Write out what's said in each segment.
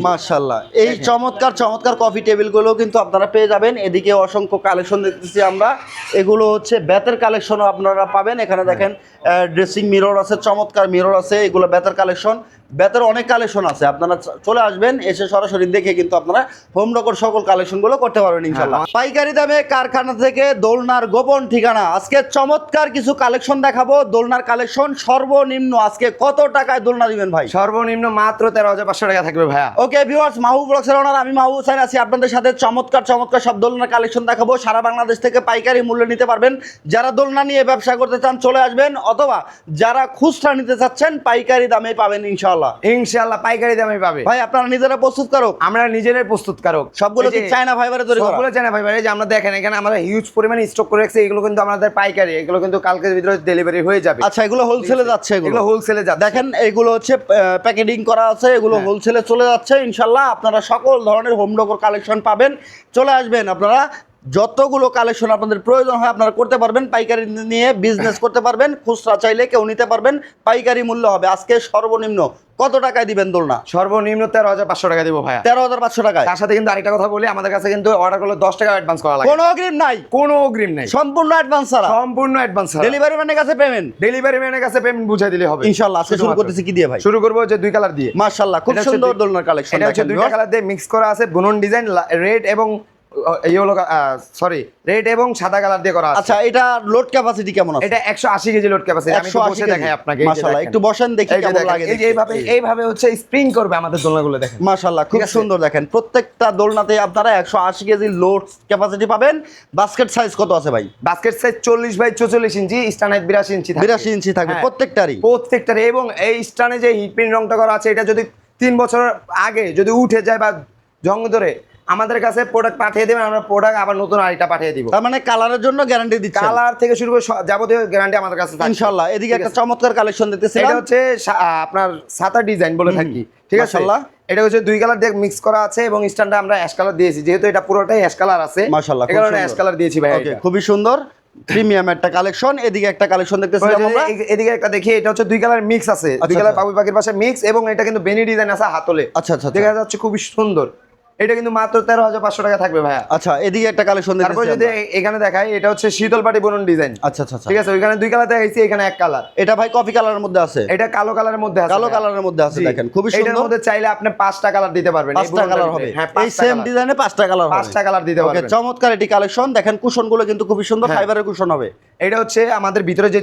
মাশাআল্লাহ, এই চমৎকার চমৎকার কফি টেবিলগুলো কিন্তু আপনারা পেয়ে যাবেন। এদিকে অসংখ্য কালেকশন দেখতেছি আমরা, এগুলো হচ্ছে বেতের কালেকশনও আপনারা পাবেন। এখানে দেখেন ড্রেসিং মিরর আছে, চমৎকার মিরর আছে, এগুলো বেতের কালেকশন। বেতের অনেক কালেকশন আছে, আপনারা চলে আসবেন, এসে সরাসরি দেখে কিন্তু আপনারা হোম ডেকোর সকল কালেকশনগুলো করতে পারবেন ইনশাআল্লাহ। পাইকারি দামে কারখানা থেকে দোলনার গোপন ঠিকানা। আজকে চমৎকার কিছু কালেকশন দেখাবো, দোলনার কালেকশন। সর্বনিম্ন আজকে কত টাকায় দোলনা দিবেন ভাই? সর্বনিম্ন মাত্র 13,500 টাকা থাকবে ভাইয়া। ওকে ভিউয়ার্স, মাহবুব ব্লগসের ওনার আমি মাহবুব হোসেন আছি আপনাদের সাথে। চমৎকার চমৎকার সব দোলনার কালেকশন দেখাবো। সারা বাংলাদেশ থেকে পাইকারি মূল্যে নিতে পারবেন। যারা দোলনা নিয়ে ব্যবসা করতে চান চলে আসবেন, অথবা যারা খুচরা নিতে চাচ্ছেন পাইকারি দামে পাবেন ইনশাআল্লাহ। ইনশাআল্লাহ পাইকারি দামে পাবে ভাই আপনারা নিজেরা প্রস্তুতকারক? আমরা নিজেরাই প্রস্তুতকারক। সবগুলো কি চায়না ফাইবারে তৈরি করা? সবগুলো চায়না ফাইবারে। যে আমরা দেখেন এখানে আমরা হিউজ পরিমাণে স্টক করে রাখছি, এগুলো কিন্তু আমাদের পাইকারি, এগুলো কিন্তু কালকের ভিতরে ডেলিভারি হয়ে যাবে। আচ্ছা, এগুলো হোলসেলে যাচ্ছে? এগুলো হোলসেলে যাচ্ছে। দেখেন এগুলো হচ্ছে প্যাকেটিং করা আছে, এগুলো হোলসেলে চলে যাচ্ছে ইনশাআল্লাহ। আপনারা সকল ধরনের হোম ডেকোর কালেকশন পাবেন, চলে আসবেন। আপনারা যতগুলো কালেকশন আপনাদের প্রয়োজন হয় আপনারা করতে পারবেন, পাইকারি নিয়ে বিজনেস করতে পারবেন। খুচরা চাইলে কেউ নিতে পারবেন, পাইকারি মূল্য হবে। আজকে সর্বনিম্ন কত টাকায় দিবেন দোলনা? সর্বনিম্ন 13,500 টাকা দিব ভাইয়া। 13,500 টাকায়। তার সাথে কিন্তু আরেকটা কথা বলি, আমাদের কাছে কিন্তু অর্ডার করলে 10 টাকা অ্যাডভান্স করা লাগে। কোনো অগ্রিম নাই? কোনো অগ্রিম নাই, সম্পূর্ণ অ্যাডভান্স ছাড়া? সম্পূর্ণ অ্যাডভান্স ছাড়া। ডেলিভারি ম্যানের কাছে পেমেন্ট? ডেলিভারি ম্যানের কাছে পেমেন্ট বুঝাই দিলে হবে ইনশাআল্লাহ। আজকে শুরু করতেছি কি দিয়ে ভাই? শুরু করব যে দুই কালার দিয়ে। মাশাআল্লাহ, খুব সুন্দর দোলনার কালেকশন। এটা হচ্ছে দুইটা কালার দিয়ে মিক্স করা আছে, বুনন ডিজাইন, রেড এবং ইয়েলো, সরি রেড এবং সাদা কালার দিয়ে করা আছে। আচ্ছা, এটা লোড ক্যাপাসিটি কেমন আছে? এটা 180 কেজি লোড ক্যাপাসিটি। আমি একটু বসে দেখাই আপনাকে। মাশাআল্লাহ, একটু বসেন দেখি কেমন লাগে। এই যে এইভাবে হচ্ছে স্প্রিং করবে আমাদের দোলনাগুলো, দেখেন মাশাআল্লাহ, খুব সুন্দর। দেখেন প্রত্যেকটা দোলনাতে আপনারা 180 কেজি লোড ক্যাপাসিটি পাবেন। বাস্কেট সাইজ কত আছে ভাই? Basket size 40 by 44 inch, stand height 82 inch থাকবে। 82 ইঞ্চি থাকবে প্রত্যেকটারই। এবং এই স্টানে যে হিট প্রিন্ট রংটা করা আছে, এটা যদি 3 বছর আগে যদি উঠে যায় বা জং ধরে, আমাদের কাছে প্রোডাক্ট পাঠিয়ে দেবেন, আমরা প্রোডাক্ট আবার নতুন আরেকটা পাঠিয়ে দিব। তার মানে কালারের জন্য গ্যারান্টি দিচ্ছেন? কালার থেকে শুরু করে যাবতীয় গ্যারান্টি আমাদের কাছে থাকবে ইনশাআল্লাহ। এদিকে একটা চমৎকার কালেকশন দেখতেছিলাম, এটা হচ্ছে আপনার ছাতা ডিজাইন বলে থাকি, ঠিক আছে? মাশাআল্লাহ, এটা হচ্ছে দুই কালার দিয়ে মিক্স করা আছে এবং স্ট্যান্ডে আমরা অ্যাশ কালার দিয়েছি, যেহেতু এটা পুরোটাই অ্যাশ কালার আছে। মাশাআল্লাহ, এই কারণে অ্যাশ কালার দিয়েছি ভাই। ওকে, খুবই সুন্দর প্রিমিয়াম একটা কালেকশন। এদিকে একটা কালেকশন দেখতেছিলাম আমরা, এদিকে একটা দেখি, এটা হচ্ছে দুই কালার মিক্স আছে, দুই কালার বাবুই পাখির পাশে মিক্স, এবং এটা কিন্তু বেনি ডিজাইন আছে হাতলে। আচ্ছা আচ্ছা, দেখা যাচ্ছে খুবই সুন্দর। এটা কিন্তু মাত্র 13,500 টাকা থাকবে ভাইয়া। আচ্ছা, এদিকে একটা কালেকশন দেখতেছি। তারপর যদি এখানে দেখাই, এটা হচ্ছে শীতল পাটি বুনন ডিজাইন। আচ্ছা আচ্ছা, ঠিক আছে, ওইখানে দুই কালার দেখাইছি, এখানে এক কালার। এটা ভাই কফি কালারের মধ্যে আছে? এটা কালো কালারের মধ্যে আছে। কালো কালারের মধ্যে আছে, দেখেন খুবই সুন্দর। এটার মধ্যে চাইলে আপনি 5টা কালার দিতে পারবেন। 5টা কালার হবে? হ্যাঁ, এই সেম ডিজাইনে 5টা কালার হবে? 5টা কালার দিতে পারবেন। ওকে, চমৎকার এটি কালেকশন। দেখেন কুশনগুলো কিন্তু খুবই সুন্দর, ফাইবারের কুশন হবে। এটা হচ্ছে আমাদের ভিতরে যে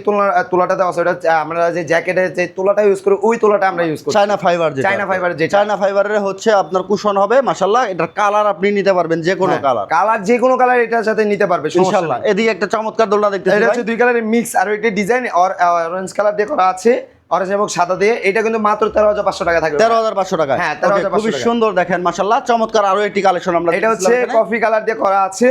তোলাটা দেওয়া আছে, ওটা আমরা যে জ্যাকেটের যে তোলাটা ইউজ করি, ওই তোলাটা আমরা ইউজ করি। চায়না ফাইবার, যেটা চায়না ফাইবারের, যে চায়না ফাইবারের হচ্ছে আপনার কুশন হবে। মাশাআল্লাহ, এটার কালার আপনি নিতে পারবেন যে কোনো কালার। কালার যে কোনো কালার এটার সাথে নিতে পারবে ইনশাআল্লাহ। এদিকে একটা চমৎকার দোলনা দেখতেছি, এটা হচ্ছে দুই কালারের মিক্স, আর একটা ডিজাইন অরেঞ্জ কালার দিয়ে করা আছে, অরেঞ্জ এবং সাদা দিয়ে। এটা কিন্তু মাত্র 13,500 টাকা থাকবে। 13,500 টাকা? হ্যাঁ, 13,500 খুবই সুন্দর। দেখেন মাশাআল্লাহ, চমৎকার আরো একটি কালেকশন আমরা। এটা হচ্ছে কফি কালার দিয়ে করা আছে,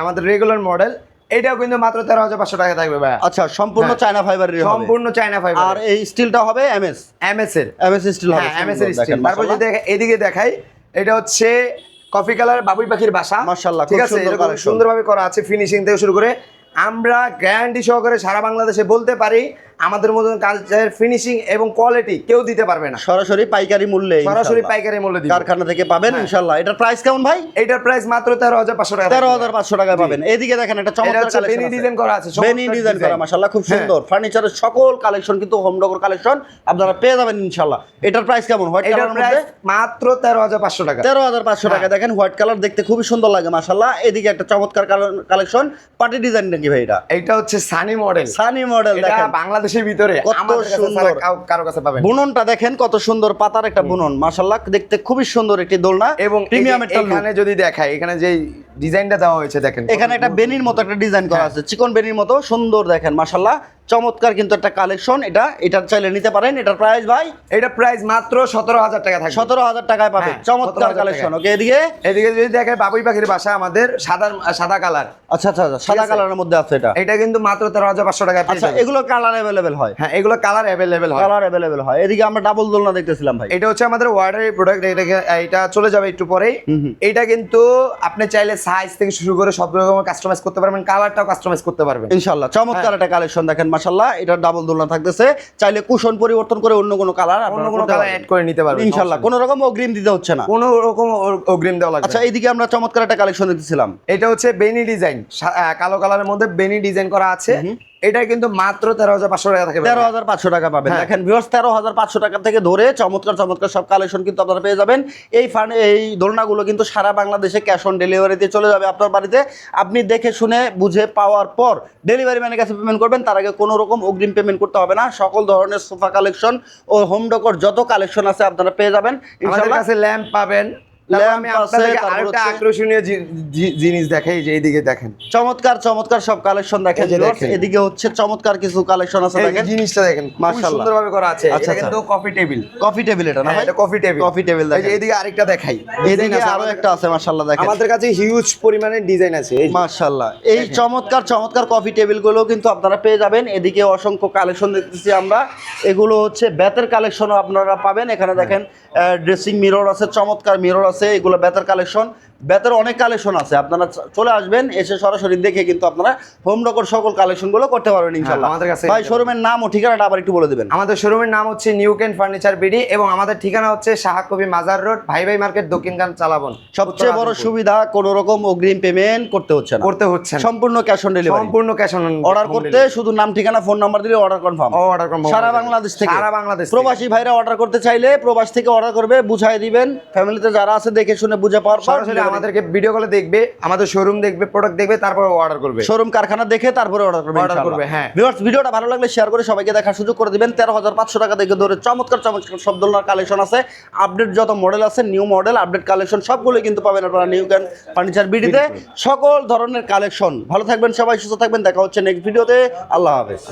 আমাদের রেগুলার মডেল। এটাও কিন্তু মাত্র 13,500 টাকা থাকবে ভাই। আচ্ছা, সম্পূর্ণ চায়না ফাইবারের হবে? সম্পূর্ণ চায়না ফাইবার। আর এই স্টিলটা হবে এমএস এর স্টিল হবে? এমএস এর স্টিল। তারপর যদি এদিকে দেখাই, এটা হচ্ছে কফি কালার বাবুই পাখির বাসা। মাশাআল্লাহ, ঠিক আছে, এরকম সুন্দরভাবে করা আছে, ফিনিশিং থেকে শুরু করে। আমরা গ্যারান্টি সহকারে সারা বাংলাদেশে বলতে পারি, আমাদের মতন কাজের ফিনিশিং এবং কোয়ালিটি কেউ দিতে পারবে না। সরাসরি পাইকারি মূল্যে, সরাসরি পাইকারি মূল্যে দিব, কারখানা থেকে পাবেন ইনশাআল্লাহ। এটার প্রাইস কেমন ভাই? এটার প্রাইস মাত্র 13,500 টাকা। 13,500 টাকায় পাবেন। এদিকে দেখেন একটা চমৎকার কালেকশন, বেনি ডিজাইন করা আছে, বেনি ডিজাইন করা, মাশাআল্লাহ খুব সুন্দর। ফার্নিচারের সকল কালেকশন কিন্তু হোম ডেকোর কালেকশন আপনারা পেয়ে যাবেন ইনশাআল্লাহ। এটার প্রাইস কেমন? হোয়াইট কালারের মধ্যে মাত্র 13,500 টাকা। 13,500 টাকা। দেখেন হোয়াইট কালার দেখতে খুবই সুন্দর লাগে মাশাআল্লাহ। এদিকে একটা চমৎকার কালেকশন, পার্টি ডিজাইন নাকি ভাই? এটা হচ্ছে সানি মডেল। সানি মডেল দেখেন বাংলাদেশের ভিতরে কত সুন্দর, কারো কাছে পাবেন। বুননটা দেখেন কত সুন্দর, পাতার একটা বুনন, মাশাআল্লাহ দেখতে খুবই সুন্দর একটি দোলনা। এবং প্রিমিয়াম একটা এখানে যদি দেখাই, এখানে যে ডিজাইনটা দেওয়া হয়েছে দেখেন, এখানে একটা বেনির মতো একটা ডিজাইন করা আছে, চিকন বেনির মতো সুন্দর। দেখেন মাশাআল্লাহ, চমৎকার কিন্তু একটা কালেকশন। এটা চাইলে নিতে পারেন। এটার প্রাইস ভাই? এটা প্রাইস মাত্র 17,000 টাকা থাকবে। 17,000 টাকায় পাবেন। চমৎকার কালেকশন। ওকে, এদিকে যদি দেখেন বাবুই পাখির বাসা, আমাদের সাদা কালার। আচ্ছা আচ্ছা, সাদা কালারের মধ্যে আছে এটা? এটা কিন্তু মাত্র 13,500 টাকা। আচ্ছা, এগুলো কালার अवेलेबल হয়? হ্যাঁ, এগুলো কালার अवेलेबल হয়। কালার अवेलेबल হয়। এদিকে আমরা ডাবল দোলনা দেখতেছিলাম ভাই। এটা হচ্ছে আমাদের ওয়ার্ডারি প্রোডাক্ট। এটা চলে যাবে একটু পরেই। এটা কিন্তু আপনি চাইলে সাইজ থেকে শুরু করে সব রকম কাস্টমাইজ করতে পারবেন, কালারটাও কাস্টমাইজ করতে পারবেন ইনশাআল্লাহ। চমৎকার একটা কালেকশন দেখেন মাশাআল্লাহ, এটা ডাবল দোলনা থাকতেছে, চাইলে কুশন পরিবর্তন করে অন্য কোনো কালার অন্য কোনো কালার অ্যাড করে নিতে পারবেন ইনশাআল্লাহ, কোনো রকম অগ্রিম দিতে হচ্ছে না, কোনো রকম অগ্রিম দেওয়া লাগবে। আচ্ছা এইদিকে আমরা চমৎকার একটা কালেকশন দিতেছিলাম, এটা হচ্ছে বেনি ডিজাইন, কালো কালারের মধ্যে বেনি ডিজাইন করা আছে। এটা কিন্তু মাত্র 13,500 টাকা থাকবে, 13,500 টাকা পাবেন। হ্যাঁ। দেখেন ভিউয়ার্স, 13,500 টাকা থেকে ধরে চমৎকার চমৎকার সব কালেকশন কিন্তু আপনারা পেয়ে যাবেন। এই দোলনাগুলো কিন্তু সারা বাংলাদেশে ক্যাশ অন ডেলিভারিতে চলে যাবে আপনার বাড়িতে। আপনি দেখে শুনে বুঝে পাওয়ার পর ডেলিভারি ম্যানের কাছে পেমেন্ট করবেন, তার আগে কোনো রকম অগ্রিম পেমেন্ট করতে হবে না। সকল ধরনের সোফা কালেকশন ও হোম ডেকোর যত কালেকশন আছে আপনারা পেয়ে যাবেন আমাদের ইনশাআল্লাহ। কাছে ল্যাম্প পাবেন। ল্যাম্প আমি আছে, আপনাদেরকে তারপর আরেকটা হচ্ছে- আকর্ষণীয় জিনিস দেখাই, যে এইদিকে দেখেন চমৎকার চমৎকার সব কালেকশন দেখেন এই যে viewers। দেখেন। এদিকে হচ্ছে চমৎকার কিছু কালেকশন আছে এই দেখেন, জিনিসটা দেখেন, খুব মাশাআল্লাহ। সুন্দরভাবে করা আছে। আচ্ছা, এটা কিন্তু কফি টেবিল, কফি টেবিল এটা না ভাই? এটা কফি টেবিল, কফি টেবিল এই যে দেখেন, এইদিকে আরেকটা দেখাই, এদিকে আরো একটা আছে মাশাআল্লাহ দেখেন, আমাদের কাছে হিউজ পরিমাণে ডিজাইন আছে। এই যে মাশাআল্লাহ। এই চমৎকার চমৎকার কফি টেবিলগুলো কিন্তু আপনারা পেয়ে যাবেন। এদিকে অসংখ্য কালেকশন দেখতেছি আমরা, এগুলো হচ্ছে বেতের কালেকশনও আপনারা পাবেন। এখানে দেখেন ড্রেসিং মিরর আছে, চমৎকার মিরর আছে, এগুলো বেতের কালেকশন। বেতের অনেক কালেকশন আছে, আপনারা চলে আসবেন, এসে সরাসরি দেখে কিন্তু আপনারা হোম ডেকোর সকল কালেকশনগুলো করতে পারবেন ইনশাআল্লাহ। আমাদের কাছে ভাই শোরুমের নাম ও ঠিকানাটা আবার একটু বলে দিবেন। আমাদের শোরুমের নাম হচ্ছে নিউ ক্যান ফার্নিচার বিডি এবং আমাদের ঠিকানা হচ্ছে শাহাকবি মাজার রোড, ভাই ভাই মার্কেট, দক্ষিণখান চালাবন। সবচেয়ে বড় সুবিধা, কোনো রকম অগ্রিম পেমেন্ট করতে হচ্ছে না, করতে হচ্ছে না, সম্পূর্ণ ক্যাশ অন ডেলিভারি। সম্পূর্ণ ক্যাশ অন অর্ডার করতে শুধু নাম ঠিকানা ফোন নাম্বার দিলে অর্ডার কনফার্ম। অর্ডার কনফার্ম সারা বাংলাদেশ থেকে, সারা বাংলাদেশ থেকে। প্রবাসী ভাইরা অর্ডার করতে চাইলে প্রবাস থেকে অর্ডার করবে, বুঝাই দিবেন, ফ্যামিলিতে যারা আছে দেখে শুনে বুঝে পাওয়ার পর সরাসরি আমাদেরকে ভিডিও কলে দেখবে, আমাদের শোরুম দেখবে, প্রোডাক্ট দেখবে, তারপর অর্ডার করবে। শোরুম কারখানা দেখে তারপরে অর্ডার করবে অর্ডার করবে, হ্যাঁ। ভিউয়ার্স, ভিডিওটা ভালো লাগলে শেয়ার করে সবাইকে দেখার সুযোগ করে দিবেন। 13,500 টাকা থেকে ধরে চমৎকার চমৎকার সব ধরনের কালেকশন আছে, আপডেট যত মডেল আছে, নিউ মডেল আপডেট কালেকশন সবগুলো কিন্তু পাবেন আপনারা নিউ ক্যান ফার্নিচার বিডিতে। সকল ধরনের কালেকশন। ভালো থাকবেন সবাই, সুস্থ থাকবেন, দেখা হচ্ছে নেক্সট ভিডিওতে। আল্লাহ হাফেজ।